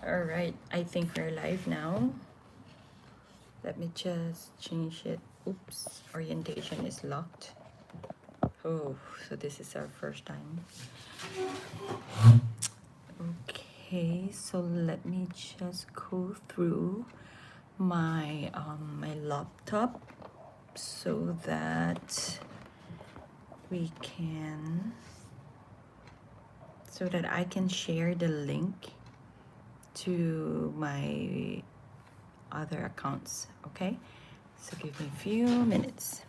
All right, I think we're live now. Let me just change it. Oops, orientation is locked. Oh, so this is our first time. Okay, so let me just go through my laptop so that we can so that I can share the link to my other accounts. Okay, so give me a few minutes.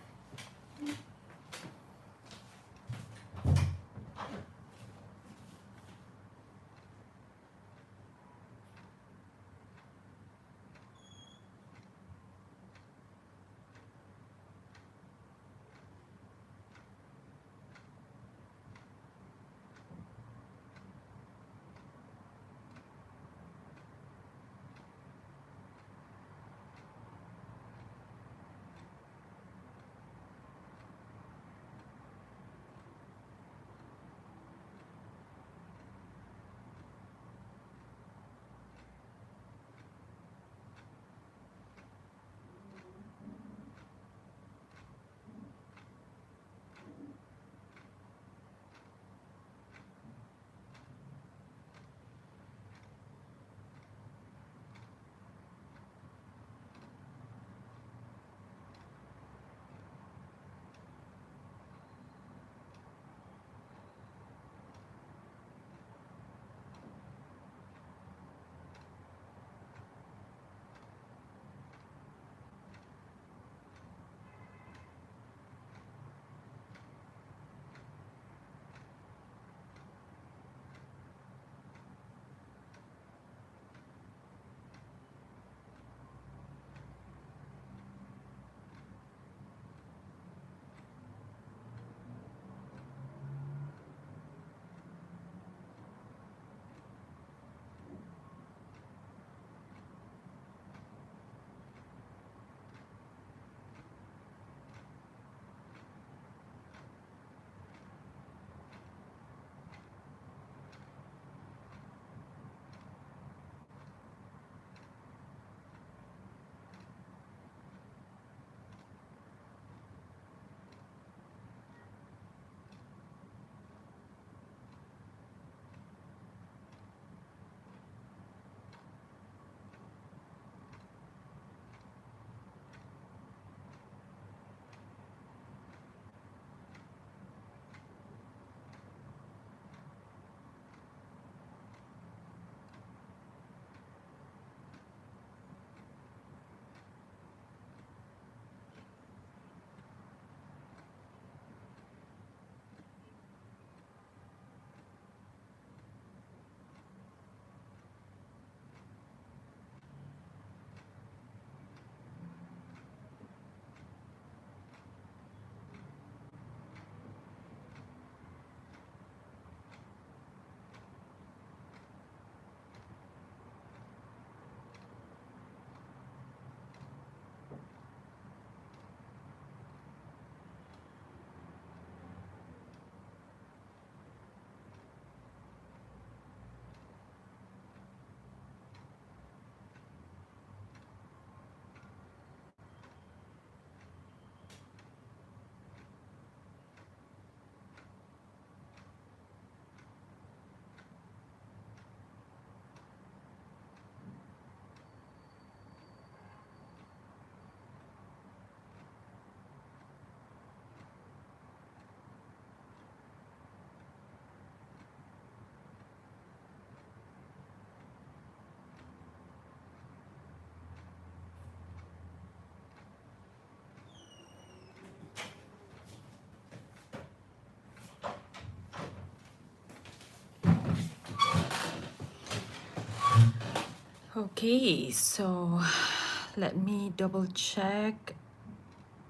Okay, so let me double check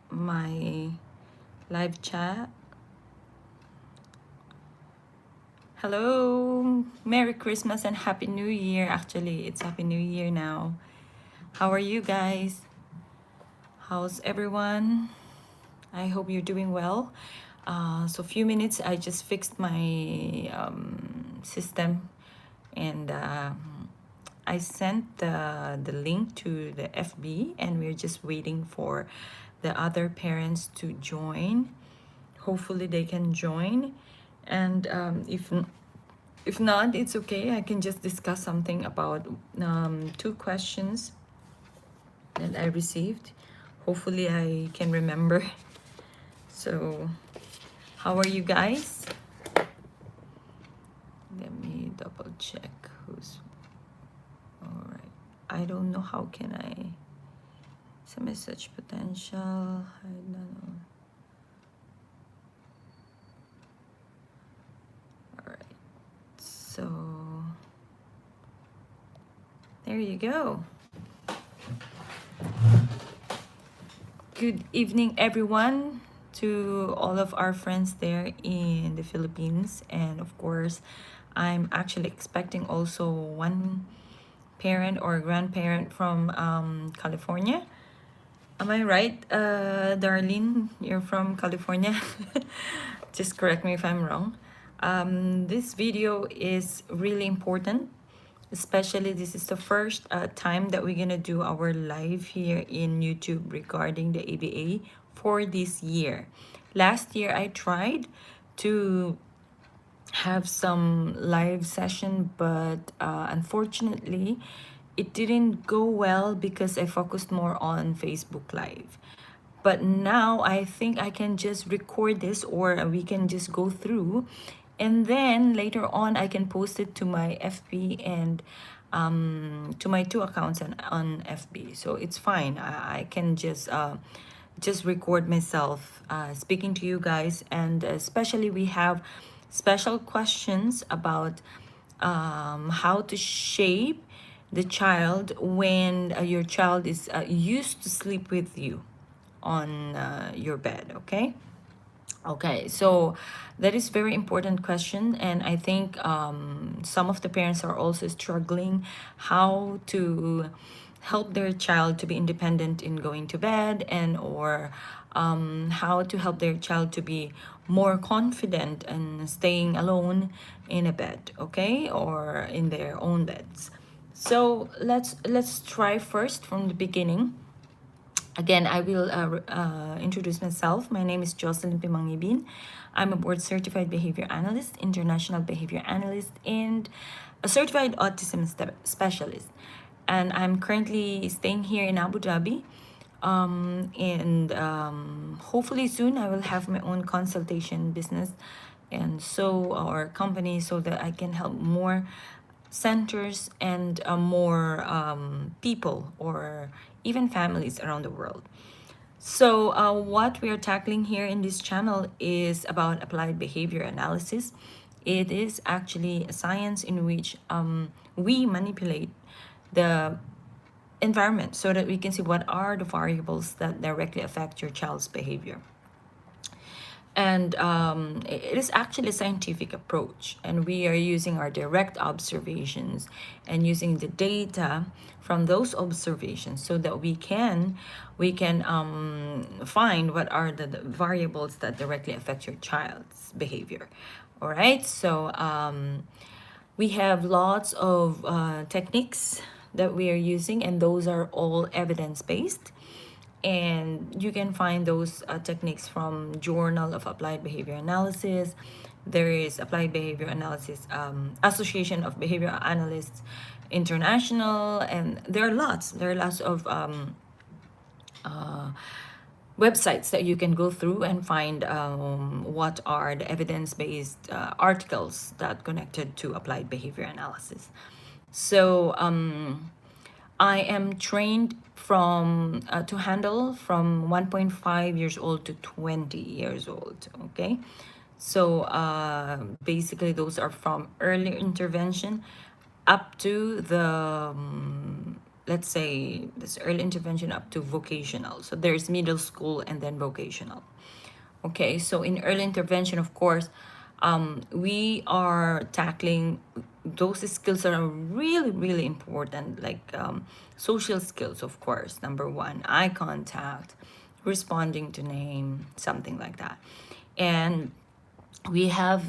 my live chat. Hello, Merry Christmas and Happy New Year. Actually, it's Happy New Year now. How are you guys? How's everyone? I hope you're doing well. So, few minutes, I just fixed my system and I sent the link to the FB, and we're just waiting for the other parents to join. Hopefully they can join, and if not, it's okay. I can just discuss something about two questions that I received. Hopefully I can remember. So how are you guys? Let me double check who's all right. I don't know how can I some message potential. I don't know. All right. So there you go. Good evening, everyone, to all of our friends there in the Philippines. And of course, I'm actually expecting also one parent or grandparent from California. Am I right, Darlene? You're from California? Just correct me if I'm wrong. This video is really important, especially this is the first time that we're gonna do our live here in YouTube regarding the ABA for this year. Last year I tried to have some live session, but unfortunately it didn't go well because I focused more on Facebook Live. But now I think I can just record this, or we can just go through, and then later on I can post it to my FB and to my two accounts on FB. So it's fine. I can just record myself speaking to you guys, and especially we have special questions about how to shape the child when your child is used to sleep with you on your bed. Okay, so that is very important question, and I think some of the parents are also struggling how to help their child to be independent in going to bed, and or how to help their child to be more confident and staying alone in a bed, okay, or in their own beds. So let's try first from the beginning. Again, I will introduce myself. My name is Jocelyn Pimangibin. I'm a board certified behavior analyst, international behavior analyst, and a certified autism specialist. And I'm currently staying here in Abu Dhabi. And hopefully soon I will have my own consultation business and so our company, so that I can help more centers and more people or even families around the world. So what we are tackling here in this channel is about applied behavior analysis. It is actually a science in which we manipulate the environment so that we can see what are the variables that directly affect your child's behavior. And it is actually a scientific approach, and we are using our direct observations and using the data from those observations so that we can find what are the variables that directly affect your child's behavior. All right, so we have lots of techniques that we are using, and those are all evidence-based, and you can find those techniques from Journal of Applied Behavior Analysis. There is Applied Behavior Analysis Association of Behavior Analysts International, and there are lots of websites that you can go through and find what are the evidence-based articles that connected to applied behavior analysis. So I am trained from to handle from 1.5 years old to 20 years old. Okay, so basically those are from early intervention up to the let's say this early intervention up to vocational. So there's middle school and then vocational. Okay, so in early intervention, of course, we are tackling those skills that are really, really important, like social skills, of course. Number one, eye contact, responding to name, something like that. And we have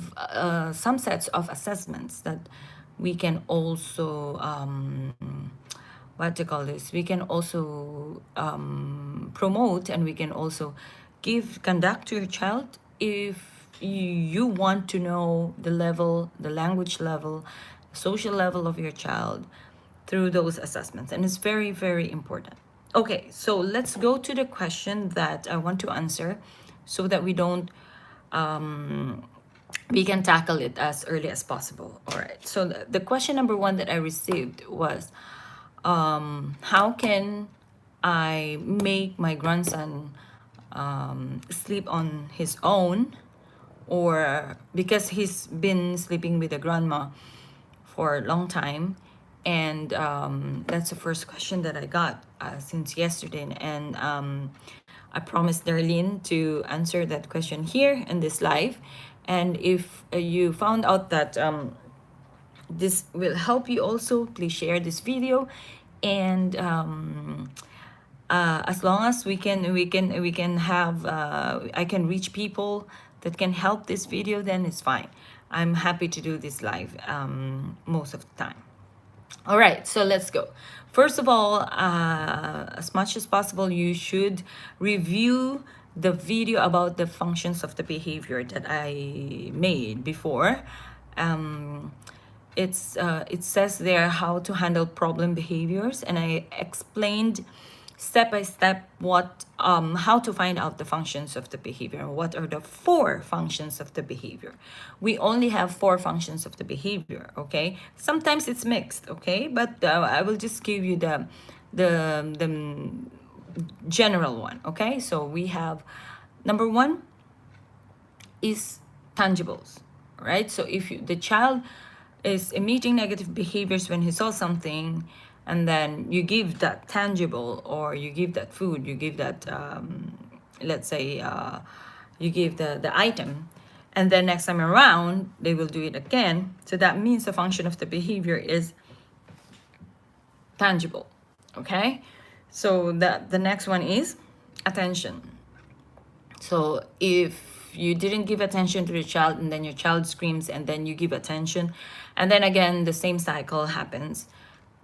some sets of assessments that we can also what to call this, we can also promote, and we can also give conduct to your child if you want to know the level, the language level, social level of your child through those assessments. And it's very, very important. Okay, so let's go to the question that I want to answer so that we don't we can tackle it as early as possible. All right, so the question number one that I received was, how can I make my grandson sleep on his own, or because he's been sleeping with a grandma for a long time. And that's the first question that I got since yesterday. And I promised Darlene to answer that question here in this live. And if you found out that this will help you also, please share this video. And as long as we can have I can reach people that can help this video, then it's fine. I'm happy to do this live most of the time. All right, so let's go. First of all, as much as possible, you should review the video about the functions of the behavior that I made before. It says there how to handle problem behaviors, and I explained step by step what how to find out the functions of the behavior. What are the 4 functions of the behavior? We only have 4 functions of the behavior. Okay, sometimes it's mixed. Okay, but I will just give you the general one. Okay, so we have number 1 is tangibles, right? So if the child is emitting negative behaviors when he saw something, and then you give that tangible, or you give that food, you give that let's say you give the item, and then next time around they will do it again. So that means the function of the behavior is tangible. Okay, so the next one is attention. So if you didn't give attention to the child, and then your child screams, and then you give attention, and then again the same cycle happens,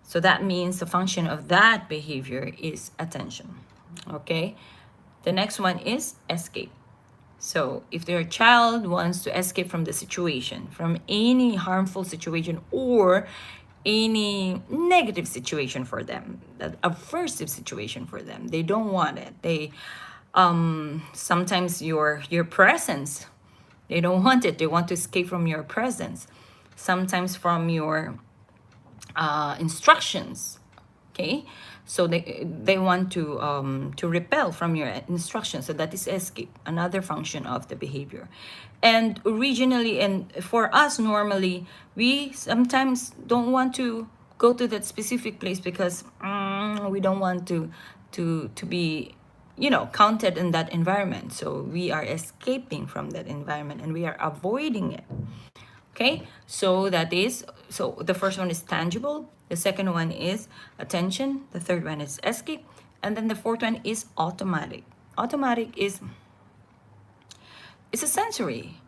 so that means the function of that behavior is attention. Okay, the next one is escape. So if your child wants to escape from the situation, from any harmful situation or any negative situation for them, that aversive situation for them, they don't want it. They sometimes your presence, they don't want it. They want to escape from your presence. Sometimes from your instructions. Okay, so they want to repel from your instructions. So that is escape, another function of the behavior. And originally, and for us normally, we sometimes don't want to go to that specific place because we don't want to be, you know, counted in that environment. So we are escaping from that environment, and we are avoiding it. Okay, so that is, so the first one is tangible, the second one is attention, the third one is escape, and then the fourth one is automatic. Automatic is it's a sensory.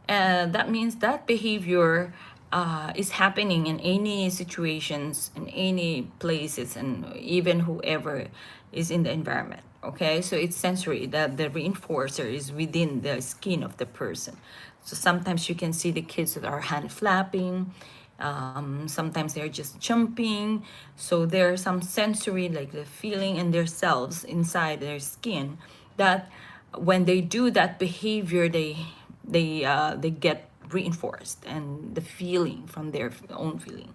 That means that behavior is happening in any situations, in any places, and even whoever is in the environment. Okay, so it's sensory, that the reinforcer is within the skin of the person. So sometimes you can see the kids that are hand flapping, sometimes they're just jumping. So there's some sensory, like the feeling in themselves inside their skin, that when they do that behavior, they get reinforced, and the feeling from their own feeling.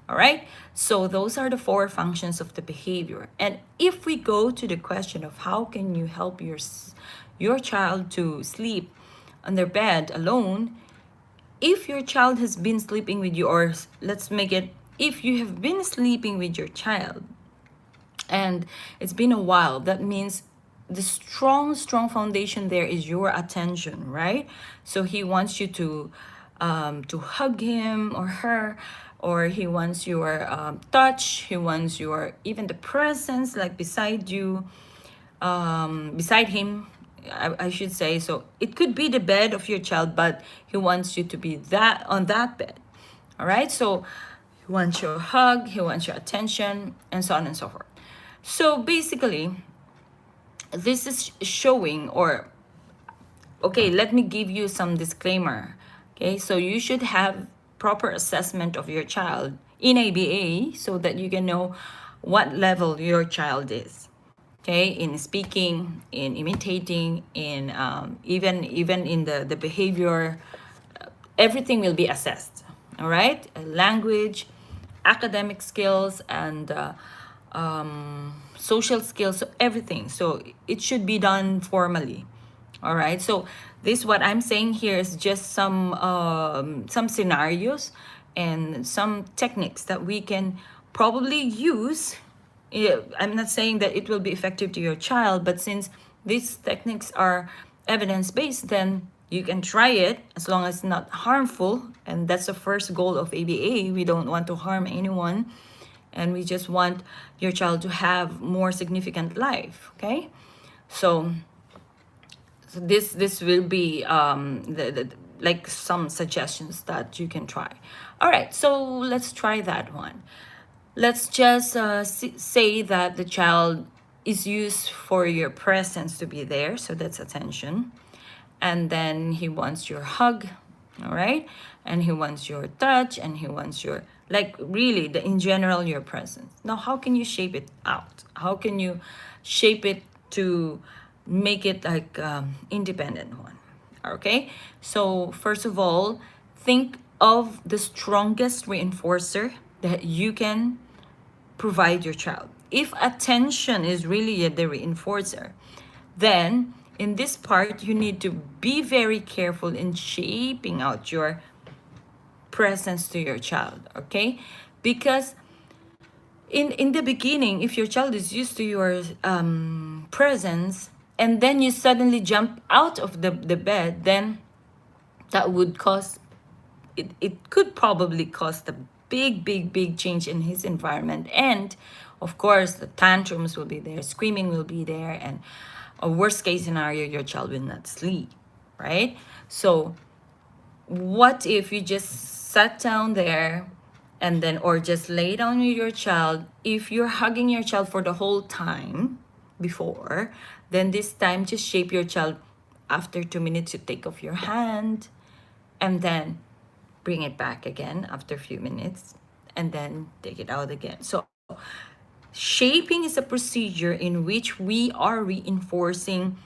All right, so those are the 4 functions of the behavior. And if we go to the question of how can you help your child to sleep on their bed alone, if your child has been sleeping with you, or let's make it, if you have been sleeping with your child and it's been a while, that means the strong foundation there is your attention, right? So he wants you to hug him or her, or he wants your touch, he wants your even the presence, like beside you, beside him, I should say. So it could be the bed of your child, but he wants you to be that on that bed. All right, so he wants your hug, he wants your attention, and so on and so forth. So basically, this is showing, or okay, let me give you some disclaimer. Okay, so you should have proper assessment of your child in ABA so that you can know what level your child is. Okay, in speaking, in imitating, in even in the behavior, everything will be assessed. All right, language, academic skills, and social skills, so everything. So it should be done formally. All right, so this what I'm saying here is just some scenarios and some techniques that we can probably use. Yeah, I'm not saying that it will be effective to your child, but since these techniques are evidence based, then you can try it as long as it's not harmful. And that's the first goal of ABA. We don't want to harm anyone, and we just want your child to have more significant life. Okay, so this will be the like some suggestions that you can try. All right, so let's try that one. Let's just say that the child is used for your presence to be there, so that's attention. And then he wants your hug, all right? And he wants your touch, and he wants your, like really, in general, your presence. Now, how can you shape it out? How can you shape it to make it like independent one? Okay, so first of all, think of the strongest reinforcer that you can provide your child. If attention is really the reinforcer, then in this part, you need to be very careful in shaping out your presence to your child, okay? Because in the beginning, if your child is used to your presence, and then you suddenly jump out of the bed, then that would cause it could probably cause a big change in his environment. And of course, the tantrums will be there, screaming will be there, and a worst case scenario, your child will not sleep, right? So what if you just sat down there and then, or just lay down with your child? If you're hugging your child for the whole time before, then this time just shape your child. After 2 minutes, you take off your hand, and then bring it back again after a few minutes, and then take it out again. So shaping is a procedure in which we are reinforcing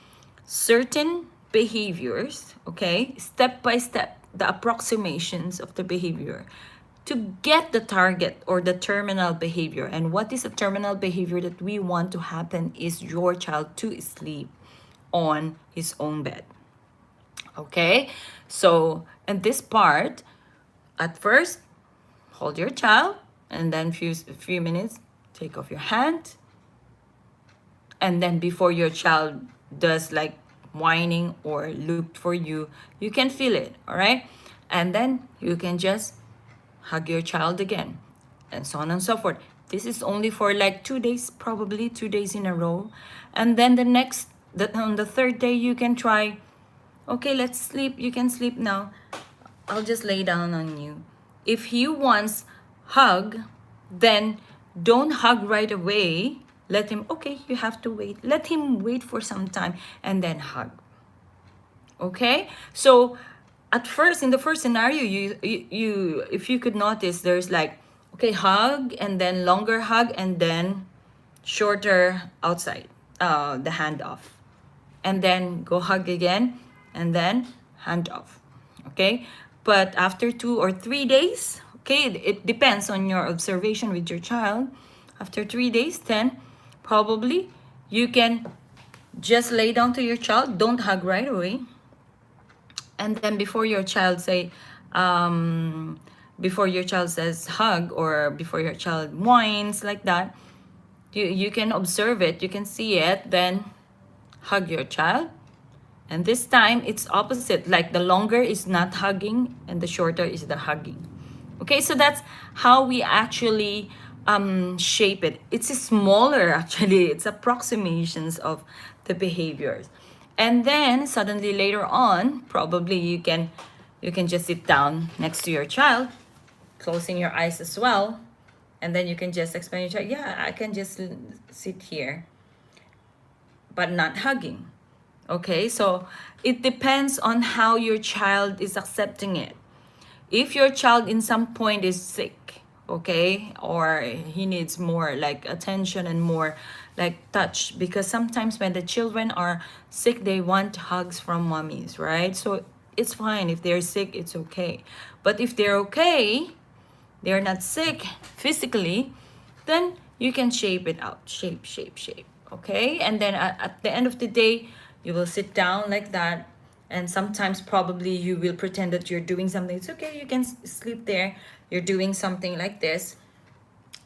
certain behaviors, okay, step by step, the approximations of the behavior to get the target or the terminal behavior. And what is a terminal behavior that we want to happen is your child to sleep on his own bed. Okay, so in this part, at first, hold your child, and then few minutes, take off your hand, and then before your child does like whining or look for you, you can feel it, all right? And then you can just hug your child again, and so on and so forth. This is only for like 2 days, probably 2 days in a row. And then on the third day, you can try, okay, let's sleep. You can sleep now. I'll just lay down on you. If he wants hug, then don't hug right away. Let him, okay, you have to wait. Let him wait for some time and then hug. Okay? So at first, in the first scenario, you if you could notice, there's like, okay, hug, and then longer hug, and then shorter outside, the hand off. And then go hug again, and then hand off. Okay? But after 2 or 3 days, okay, it depends on your observation with your child. After 3 days, then probably you can just lay down to your child. Don't hug right away. And then before your child says hug, or before your child whines like that, you can observe it, you can see it, then hug your child. And this time it's opposite, like the longer is not hugging and the shorter is the hugging. Okay, so that's how we actually shape it. It's smaller actually, it's approximations of the behaviors. And then suddenly later on, probably you can just sit down next to your child, closing your eyes as well, and then you can just explain to your child, yeah, I can just sit here, but not hugging. Okay, so it depends on how your child is accepting it. If your child in some point is sick, okay, or he needs more like attention and more like touch, because sometimes when the children are sick, they want hugs from mommies, right? So it's fine if they're sick, it's okay. But if they're okay, they're not sick physically, then you can shape it out. Shape. Okay? And then at the end of the day, you will sit down like that. And sometimes probably you will pretend that you're doing something. It's okay, you can sleep there. You're doing something like this.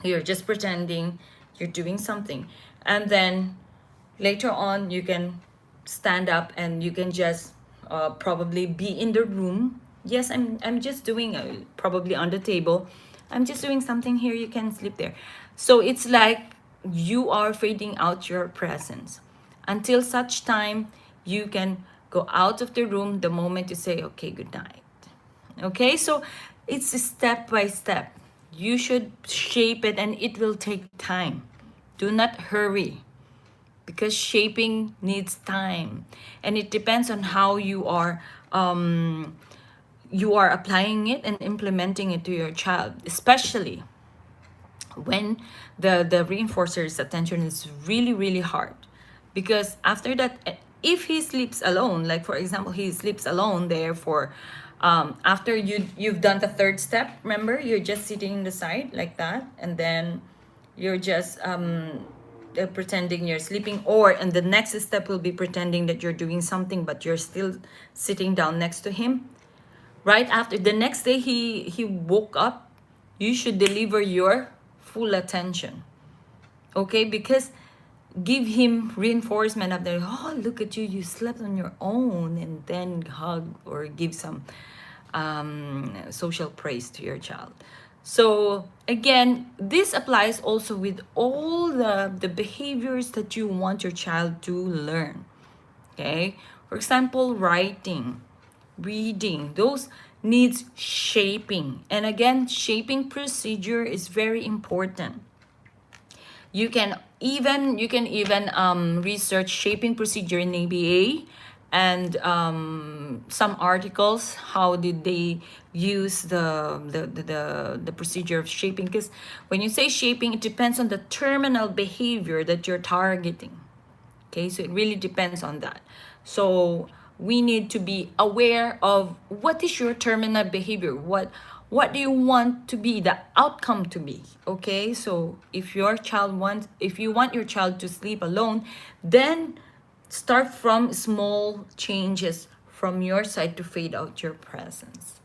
You're just pretending you're doing something. And then later on, you can stand up and you can just probably be in the room. Yes, I'm just doing probably on the table. I'm just doing something here. You can sleep there. So it's like you are fading out your presence until such time you can go out of the room the moment you say, okay, good night. Okay, so it's step by step. You should shape it and it will take time. Do not hurry because shaping needs time and it depends on how you are applying it and implementing it to your child, especially when the reinforcer's attention is really hard. Because after that, if he sleeps alone, like for example he sleeps alone there for after you've done the third step, remember, you're just sitting in the side like that, and then you're just pretending you're sleeping, or and the next step will be pretending that you're doing something but you're still sitting down next to him. Right after the next day he woke up, you should deliver your full attention. Okay, because give him reinforcement of the, oh, look at you, you slept on your own, and then hug or give some social praise to your child. So again, this applies also with all the behaviors that you want your child to learn. Okay, for example, writing, reading, those needs shaping. And again, shaping procedure is very important. You can even research shaping procedure in ABA, and some articles, how did they use the procedure of shaping, because when you say shaping, it depends on the terminal behavior that you're targeting. Okay, so it really depends on that. So we need to be aware of what is your terminal behavior, what do you want to be the outcome to be. Okay, so if you want your child to sleep alone, then start from small changes from your side to fade out your presence.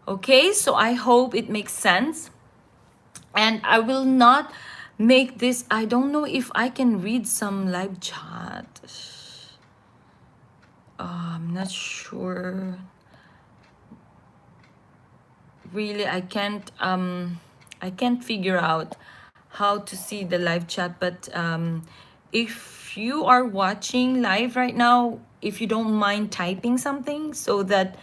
Okay, so I hope it makes sense. And I will not make this, I don't know if I can read some live chat. I'm not sure. Really, I can't figure out how to see the live chat, but if you are watching live right now, if you don't mind typing something so that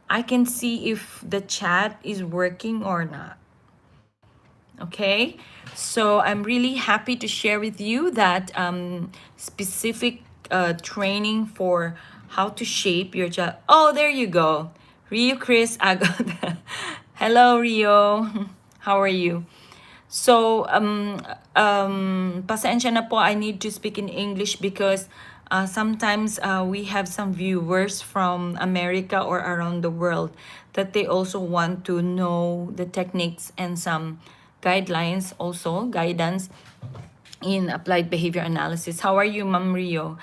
I can see if the chat is working or not. Okay, so I'm really happy to share with you that specific training for how to shape your child. Oh, there you go. Rio Chris Agad. Hello, Rio. How are you? So, pasensya na po, I need to speak in English because sometimes we have some viewers from America or around the world that they also want to know the techniques and some guidelines, also guidance in applied behavior analysis. How are you, Ma'am Rio?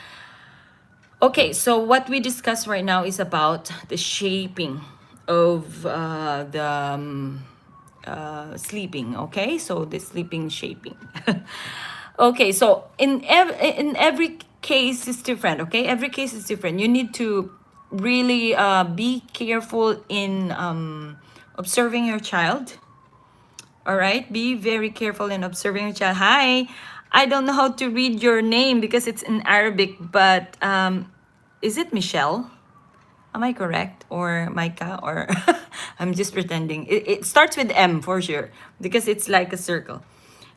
Okay, so what we discuss right now is about the shaping of sleeping. Okay, so the sleeping shaping. Okay, so in every case is different. Okay, every case is different. You need to really be careful in observing your child. All right, be very careful in observing your child. Hi, I don't know how to read your name because it's in Arabic, but is it Michelle? Am I correct? Or Micah? Or I'm just pretending. It starts with M for sure because it's like a circle.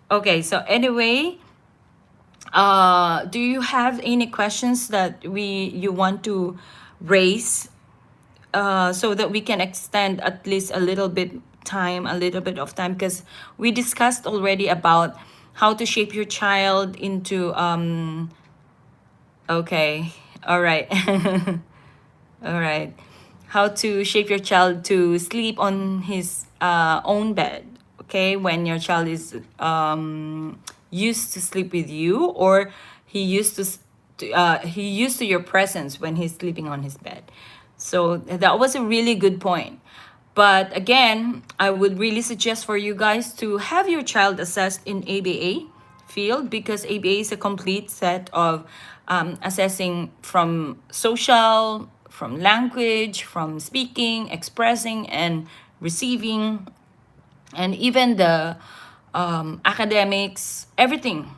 Okay, so anyway, do you have any questions that you want to raise, so that we can extend at least a little bit time, a little bit of time, because we discussed already about how to shape your child into okay, all right. All right. How to shape your child to sleep on his own bed. Okay, when your child is used to sleep with you, or he used he used to your presence when he's sleeping on his bed. So that was a really good point. But again, I would really suggest for you guys to have your child assessed in ABA field, because ABA is a complete set of assessing from social, from language, from speaking, expressing, and receiving, and even the academics, everything.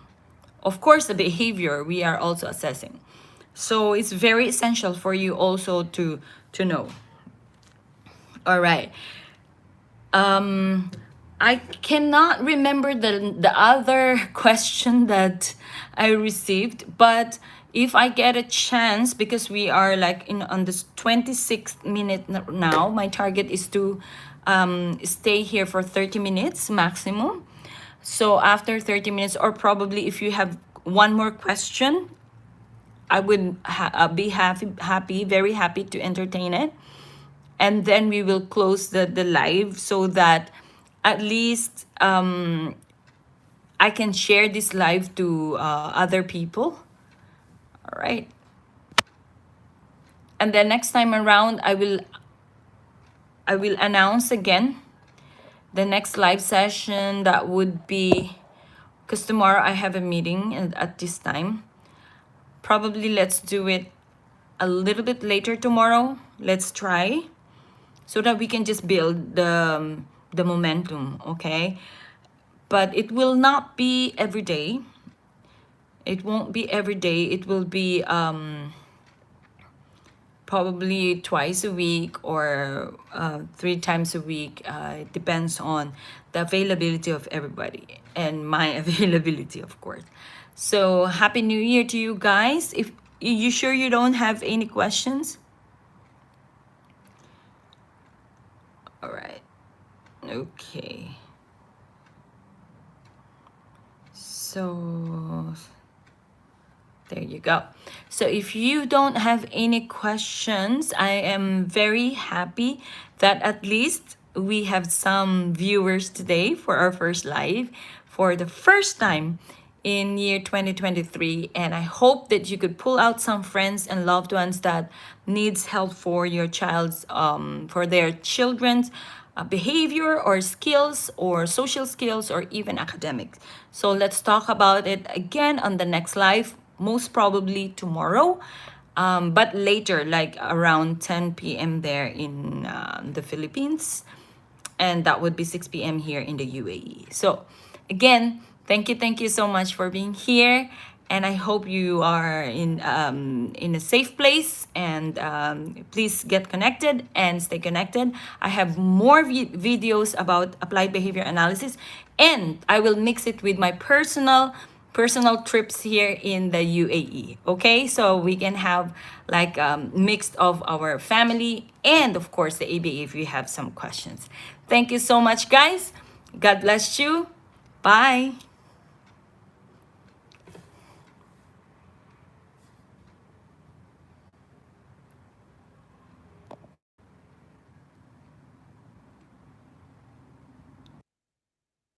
Of course, the behavior we are also assessing. So it's very essential for you also to know. All right. I cannot remember the other question that I received, but if I get a chance, because we are like in on this 26th minute now, my target is to stay here for 30 minutes maximum. So after 30 minutes, or probably if you have one more question, I would be very happy to entertain it. And then we will close the live, so that at least I can share this live to other people. All right. And then next time around, I will announce again the next live session. That would be, because tomorrow I have a meeting at this time. Probably let's do it a little bit later tomorrow. Let's try, so that we can just build the momentum, okay? But it will not be every day. It won't be every day. It will be probably twice a week, or 3 times a week. It depends on the availability of everybody and my availability, of course. So happy new year to you guys. If you sure you don't have any questions? All right. Okay. So there you go. So if you don't have any questions, I am very happy that at least we have some viewers today for our first live for the first time in year 2023. And I hope that you could pull out some friends and loved ones that needs help for your child's for their children's behavior or skills or social skills or even academics. So let's talk about it again on the next live, most probably tomorrow, but later, like around 10 p.m. there in the Philippines, and that would be 6 p.m. here in the UAE. So again, thank you so much for being here, and I hope you are in a safe place, and please get connected and stay connected. I have more videos about applied behavior analysis, and I will mix it with my personal trips here in the UAE. Okay, so we can have like mixed of our family and of course the ABA if you have some questions. Thank you so much, guys. God bless you. Bye.